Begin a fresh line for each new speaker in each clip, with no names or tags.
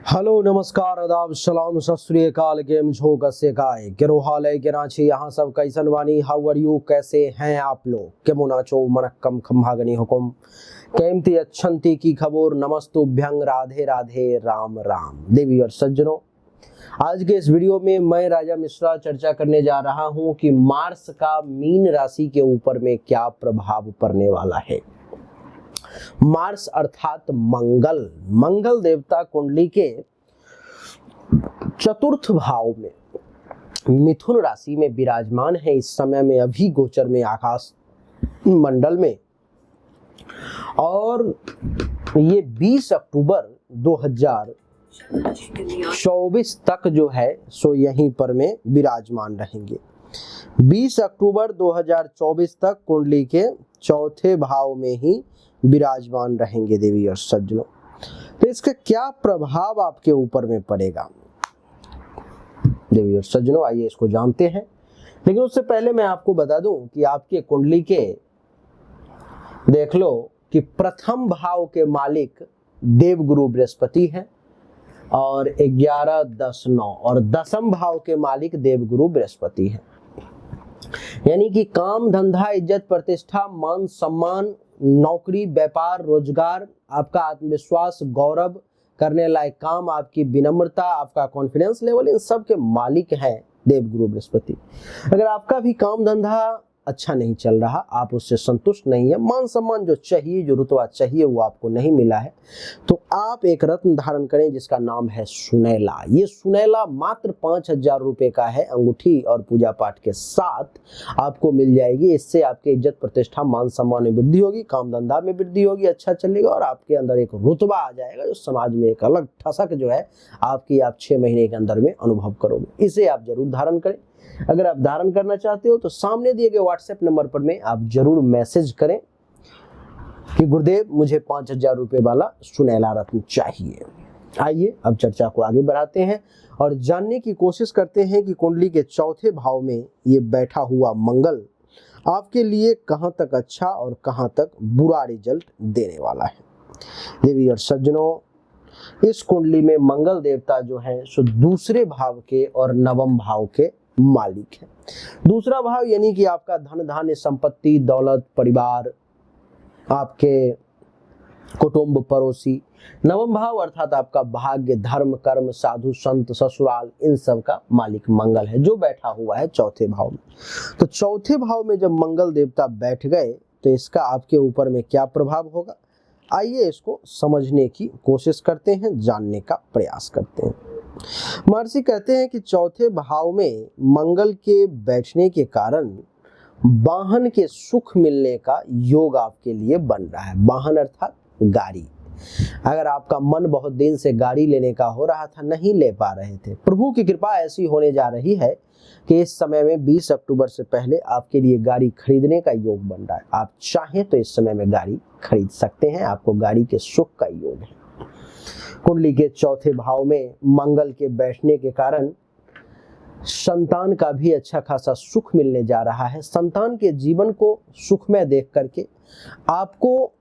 Hello नमस्कार आदाब सलाम सत श्री अकाल केम छो कसे काय केरो हाल है कराची यहाँ सब कैसन वानी हाउ आर यू कैसे हैं आप लोग केमो नाचो मनक्कम खम्भागनी हुकुम केमती अच्छंती की खबर नमस्तुभ्यंग राधे राधे राम राम देवी और सज्जनों। आज के इस वीडियो में मैं राजा मिश्रा चर्चा करने जा रहा हूं कि मार्स का मीन राशि के ऊपर में क्या प्रभाव पड़ने वाला है। मार्स अर्थात मंगल देवता कुंडली के चतुर्थ भाव में मिथुन राशि में विराजमान है। इस समय में अभी गोचर में आकाश मंडल में, और ये 20 अक्टूबर 2024 तक जो है सो यहीं पर में विराजमान रहेंगे। 20 अक्टूबर 2024 तक कुंडली के चौथे भाव में ही विराजमान रहेंगे देवी और सज्जनों। तो इसका क्या प्रभाव आपके ऊपर में पड़ेगा देवी और सज्जनों, आइए इसको जानते हैं। लेकिन उससे पहले मैं आपको बता दूं कि आपके कुंडली के देख लो कि प्रथम भाव के मालिक देवगुरु बृहस्पति हैं और 11, 10, 9 और दसम भाव के मालिक देवगुरु बृहस्पति हैं। यानी कि काम धंधा इज्जत प्रतिष्ठा मान सम्मान नौकरी व्यापार रोजगार आपका आत्मविश्वास गौरव करने लायक काम आपकी विनम्रता आपका कॉन्फिडेंस लेवल इन सब के मालिक हैं देवगुरु बृहस्पति। अगर आपका भी काम धंधा अच्छा नहीं चल रहा, आप उससे संतुष्ट नहीं है, मान सम्मान जो चाहिए जो रुतबा चाहिए वो आपको नहीं मिला है, तो आप एक रत्न धारण करें जिसका नाम है सुनैला। ये सुनैला मात्र 5,000 रुपए का है, अंगूठी और पूजा पाठ के साथ आपको मिल जाएगी। इससे आपके इज्जत प्रतिष्ठा मान सम्मान में वृद्धि होगी, काम धंधा में वृद्धि होगी, अच्छा चलेगा और आपके अंदर एक रुतबा आ जाएगा जो समाज में एक अलग ठसक जो है आप 6 महीने के अंदर में अनुभव करोगे। इसे आप जरूर धारण करें। अगर आप धारण करना चाहते हो तो सामने दिए गए व्हाट्सएप नंबर पर में आप जरूर मैसेज करें कि गुरुदेव मुझे 5,000 रुपए वाला सुनैला रत्न चाहिए। आइए अब चर्चा को आगे बढ़ाते हैं और जानने की कोशिश करते हैं कि कुंडली के चौथे भाव में ये बैठा हुआ मंगल आपके लिए कहां तक अच्छा और कहां तक बुरा रिजल्ट देने वाला है। देवी और सज्जनों, इस कुंडली में मंगल देवता जो है सो दूसरे भाव के और नवम भाव के मालिक है। दूसरा भाव यानी कि आपका धन धान्य संपत्ति दौलत परिवार आपके कुटुंब पड़ोसी। नवम भाव अर्थात आपका भाग्य धर्म कर्म साधु संत ससुराल इन सब का मालिक मंगल है जो बैठा हुआ है चौथे भाव में। तो चौथे भाव में जब मंगल देवता बैठ गए तो इसका आपके ऊपर में क्या प्रभाव होगा, आइए इसको समझने की कोशिश करते हैं, जानने का प्रयास करते हैं। महर्षि कहते हैं कि चौथे भाव में मंगल के बैठने के कारण वाहन के सुख मिलने का योग आपके लिए बन रहा है। वाहन अर्थात गाड़ी। अगर आपका मन बहुत दिन से गाड़ी लेने का हो रहा था, नहीं ले पा रहे थे, प्रभु की कृपा ऐसी होने जा रही है कि इस समय में 20 अक्टूबर से पहले आपके लिए गाड़ी खरीदने का योग बन रहा है। आप चाहें तो इस समय में गाड़ी खरीद सकते हैं, आपको गाड़ी के सुख का योग है। कुंडली के चौथे भाव में मंगल के बैठने के कारण संतान का भी अच्छा खासा सुख मिलने जा रहा है। संतान के जीवन को सुखमय देख करके आपको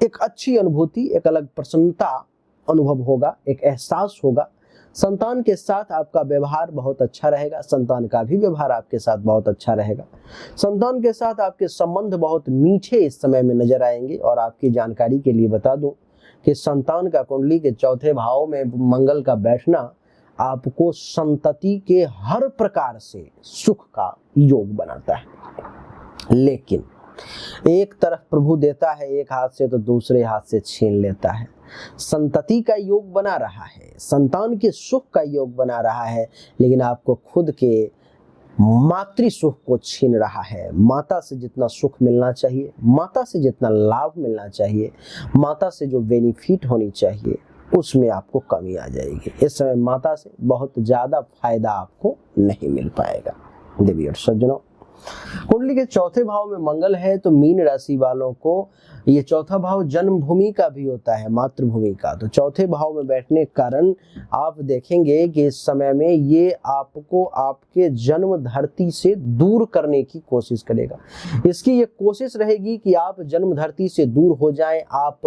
एक अच्छी अनुभूति एक अलग प्रसन्नता अनुभव होगा, एक एहसास होगा। संतान के साथ आपका व्यवहार बहुत अच्छा रहेगा, संतान का भी व्यवहार आपके साथ बहुत अच्छा रहेगा। संतान के साथ आपके संबंध बहुत मीठे इस समय में नजर आएंगे। और आपकी जानकारी के लिए बता दूं कि संतान का कुंडली के चौथे भाव में मंगल का बैठना आपको संतति के हर प्रकार से सुख का योग बनाता है। लेकिन एक तरफ प्रभु देता है एक हाथ से तो दूसरे हाथ से छीन लेता है। संतति का योग बना रहा है, संतान के सुख का योग बना रहा है, लेकिन आपको खुद के मातृ सुख को छीन रहा है। माता से जितना सुख मिलना चाहिए, माता से जितना लाभ मिलना चाहिए, माता से जो बेनिफिट होनी चाहिए, उसमें आपको कमी आ जाएगी। इस समय माता से बहुत ज्यादा फायदा आपको नहीं मिल पाएगा। देवी और सज्जनों, कुंडली के चौथे भाव में मंगल है तो मीन राशि वालों को ये चौथा भाव जन्मभूमि का भी होता है, मातृभूमि का। तो चौथे भाव में बैठने के कारण आप देखेंगे कि इस समय में ये आपको आपके जन्म धरती से दूर करने की कोशिश करेगा। इसकी ये कोशिश रहेगी कि आप जन्म धरती से दूर हो जाएं, आप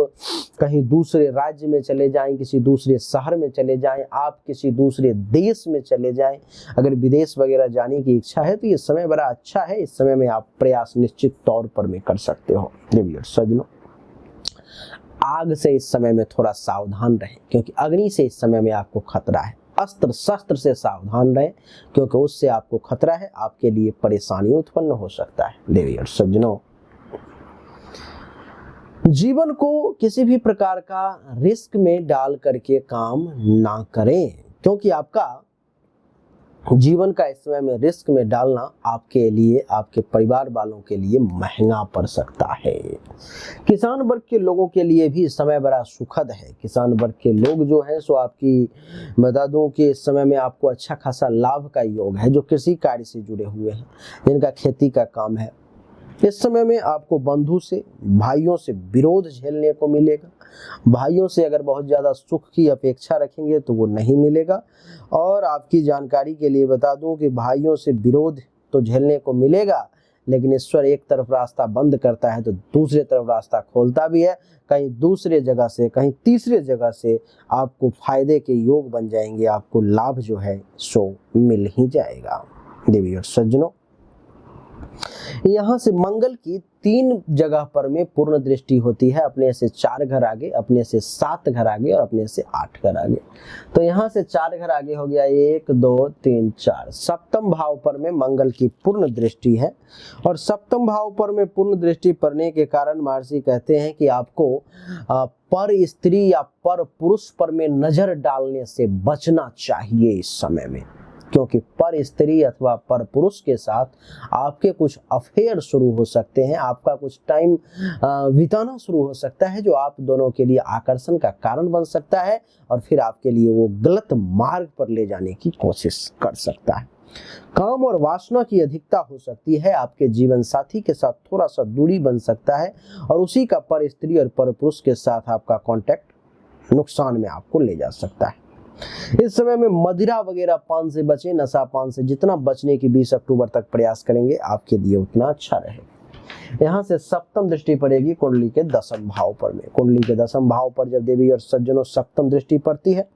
कहीं दूसरे राज्य में चले जाएं, किसी दूसरे शहर में चले जाएं, आप किसी दूसरे देश में चले जाएं। अगर विदेश वगैरह जाने की इच्छा है तो ये समय बड़ा अच्छा है। इस समय में आप प्रयास निश्चित तौर पर में कर सकते हो। देवियों सज्जनों, आग से इस समय में थोड़ा सावधान रहें, क्योंकि अग्नि से इस समय में आपको खतरा है। अस्त्र शस्त्र से सावधान रहें, क्योंकि उससे आपको खतरा है, आपके लिए परेशानी उत्पन्न हो सकता है। देवियों सज्जनों, जीवन को किसी भी प्रकार का रिस्क में डाल करके काम ना करें, क्योंकि आपका जीवन का इस समय में रिस्क में डालना आपके लिए, आपके परिवार वालों के लिए महंगा पड़ सकता है। किसान वर्ग के लोगों के लिए भी इस समय बड़ा सुखद है। किसान वर्ग के लोग जो हैं सो आपकी बता दूं कि इस समय में आपको अच्छा खासा लाभ का योग है। जो कृषि कार्य से जुड़े हुए हैं, जिनका खेती का काम है, इस समय में आपको बंधु से, भाइयों से विरोध झेलने को मिलेगा। भाइयों से अगर बहुत ज़्यादा सुख की अपेक्षा रखेंगे तो वो नहीं मिलेगा। और आपकी जानकारी के लिए बता दूं कि भाइयों से विरोध तो झेलने को मिलेगा, लेकिन ईश्वर एक तरफ रास्ता बंद करता है तो दूसरे तरफ रास्ता खोलता भी है। कहीं दूसरे जगह से, कहीं तीसरे जगह से आपको फायदे के योग बन जाएंगे, आपको लाभ जो है सो मिल ही जाएगा। देवी और सज्जनों, यहाँ से मंगल की 3 जगह पर में पूर्ण दृष्टि होती है, अपने से 4 घर आगे, अपने से 7 घर आगे और अपने से 8 घर आगे। तो यहाँ से 4 घर आगे हो गया, 1 2 3 4। सप्तम भाव पर में मंगल की पूर्ण दृष्टि है, और सप्तम भाव पर में पूर्ण दृष्टि पड़ने के कारण महर्षि कहते हैं कि आपको पर स्त्री या पर पुरुष पर में नजर डालने से बचना चाहिए इस समय में, क्योंकि पर स्त्री अथवा पर पुरुष के साथ आपके कुछ अफेयर शुरू हो सकते हैं, आपका कुछ टाइम बिताना शुरू हो सकता है, जो आप दोनों के लिए आकर्षण का कारण बन सकता है, और फिर आपके लिए वो गलत मार्ग पर ले जाने की कोशिश कर सकता है। काम और वासना की अधिकता हो सकती है, आपके जीवन साथी के साथ थोड़ा सा दूरी बन सकता है, और उसी का पर स्त्री और पर पुरुष के साथ आपका कॉन्टैक्ट नुकसान में आपको ले जा सकता है। इस समय में मदिरा वगैरह पान से बचें, नशा पान से जितना बचने की 20 अक्टूबर तक प्रयास करेंगे आपके लिए उतना अच्छा रहेगा। यहाँ से सप्तम दृष्टि पड़ेगी कुंडली के 10वें भाव पर में। कुंडली के 10वें भाव पर जब देवी और सज्जनों सप्तम दृष्टि पड़ती है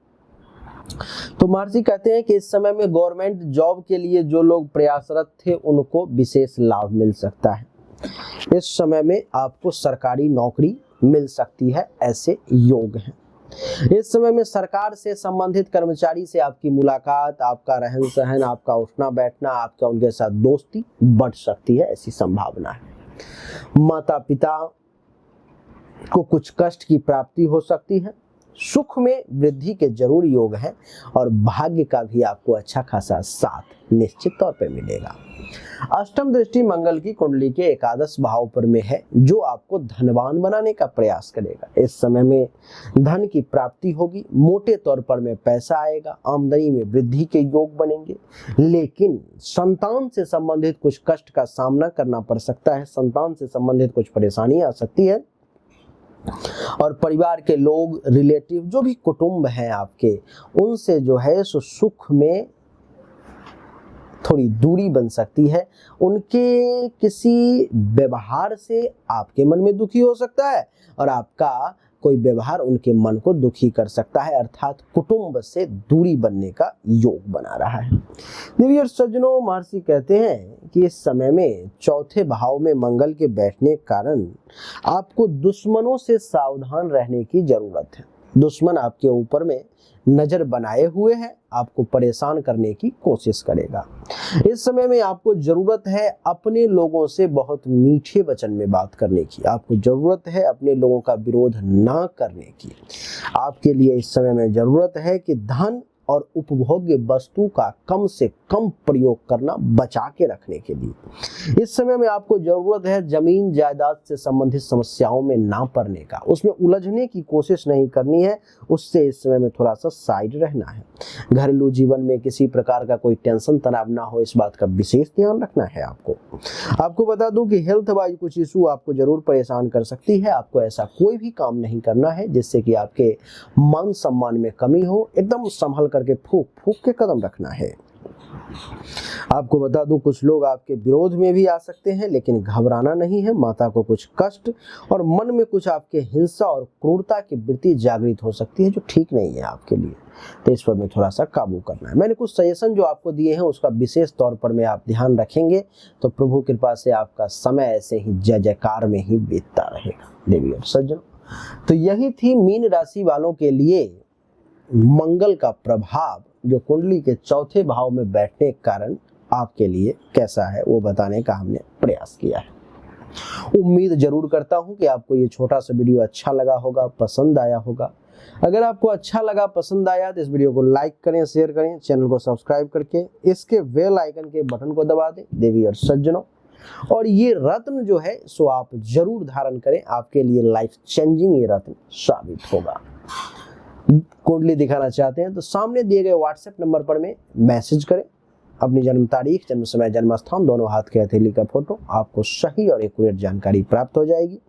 तो महर्षि कहते हैं कि इस समय में गवर्नमेंट जॉब के लिए जो लोग प्रयासरत थे उनको विशेष लाभ मिल सकता है। इस समय में आपको सरकारी नौकरी मिल सकती है, ऐसे योग हैं। इस समय में सरकार से संबंधित कर्मचारी से आपकी मुलाकात, आपका रहन सहन, आपका उठना बैठना, आपका उनके साथ दोस्ती बढ़ सकती है, ऐसी संभावना है। माता पिता को कुछ कष्ट की प्राप्ति हो सकती है। सुख में वृद्धि के जरूर योग है, और भाग्य का भी आपको अच्छा खासा साथ निश्चित तौर पे मिलेगा। अष्टम दृष्टि मंगल की कुंडली के 11 भाव पर में है, जो आपको धनवान बनाने का प्रयास करेगा। इस समय में धन की प्राप्ति होगी, मोटे तौर पर में पैसा आएगा, आमदनी में वृद्धि के योग बनेंगे, लेकिन संतान से संबंधित कुछ कष्ट का सामना करना पड़ सकता है। संतान से संबंधित कुछ परेशानी आ सकती है, और परिवार के लोग, रिलेटिव, जो भी कुटुंब हैं आपके, उनसे जो है सो सुख में थोड़ी दूरी बन सकती है। उनके किसी व्यवहार से आपके मन में दुखी हो सकता है, और आपका कोई व्यवहार उनके मन को दुखी कर सकता है, अर्थात कुटुंब से दूरी बनने का योग बना रहा है। देवी और सज्जनों, महर्षि कहते हैं कि इस समय में चौथे भाव में मंगल के बैठने के कारण आपको दुश्मनों से सावधान रहने की जरूरत है। दुश्मन आपके ऊपर में नजर बनाए हुए है, आपको परेशान करने की कोशिश करेगा। इस समय में आपको जरूरत है अपने लोगों से बहुत मीठे वचन में बात करने की। आपको जरूरत है अपने लोगों का विरोध ना करने की। आपके लिए इस समय में जरूरत है कि धन और उपभोग्य वस्तु का कम से कम प्रयोग करना बचा के रखने के लिए। इस समय में आपको जरूरत है जमीन जायदाद से संबंधित समस्याओं में ना पड़ने का, उसमें उलझने की कोशिश नहीं करनी है, उससे इस समय में थोड़ा सा साइड रहना है। घरेलू जीवन में किसी प्रकार का कोई टेंशन तनाव ना हो, इस बात का विशेष ध्यान रखना है आपको बता दूं कि हेल्थ वाइज कुछ इशू आपको जरूर परेशान कर सकती है। आपको ऐसा कोई भी काम नहीं करना है जिससे कि आपके मान सम्मान में कमी हो, एकदम संभल करके फूक फूक के कदम रखना है। आपको बता दूं कुछ लोग आपके विरोध में भी आ सकते हैं, लेकिन घबराना नहीं है। माता को कुछ कष्ट और मन में कुछ आपके हिंसा और क्रूरता की वृत्ति जागृत हो सकती है, जो ठीक नहीं है आपके लिए, तो इस पर में थोड़ा सा काबू करना है। मैंने कुछ सजेशन जो आपको दिए हैं उसका विशेष तौर पर में आप ध्यान रखेंगे तो प्रभु कृपा से आपका समय ऐसे ही जय जयकार में ही बीतता रहेगा। देवी और सज्जनों, तो यही थी मीन राशि वालों के लिए मंगल का प्रभाव, जो कुंडली के चौथे भाव में बैठने के कारण आपके लिए कैसा है वो बताने का हमने प्रयास किया है। उम्मीद जरूर करता हूं कि आपको ये छोटा सा वीडियो अच्छा लगा होगा, पसंद आया होगा। अगर आपको अच्छा लगा, पसंद आया तो इस वीडियो को लाइक करें, शेयर करें, चैनल को सब्सक्राइब करके इसके बेल आइकन के बटन को दबा दें। देवी और सज्जनों, और ये रत्न जो है सो आप जरूर धारण करें, आपके लिए लाइफ चेंजिंग ये रत्न साबित होगा। कुंडली दिखाना चाहते हैं तो सामने दिए गए व्हाट्सएप नंबर पर में मैसेज करें, अपनी जन्म तारीख, जन्म समय, जन्म स्थान, दोनों हाथ के हथेली का फोटो, आपको सही और एक्यूरेट जानकारी प्राप्त हो जाएगी।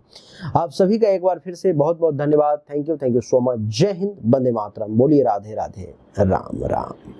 आप सभी का एक बार फिर से बहुत बहुत धन्यवाद। Thank you so much. जय हिंद, वंदे मातरम। बोलिए राधे राधे, राम राम।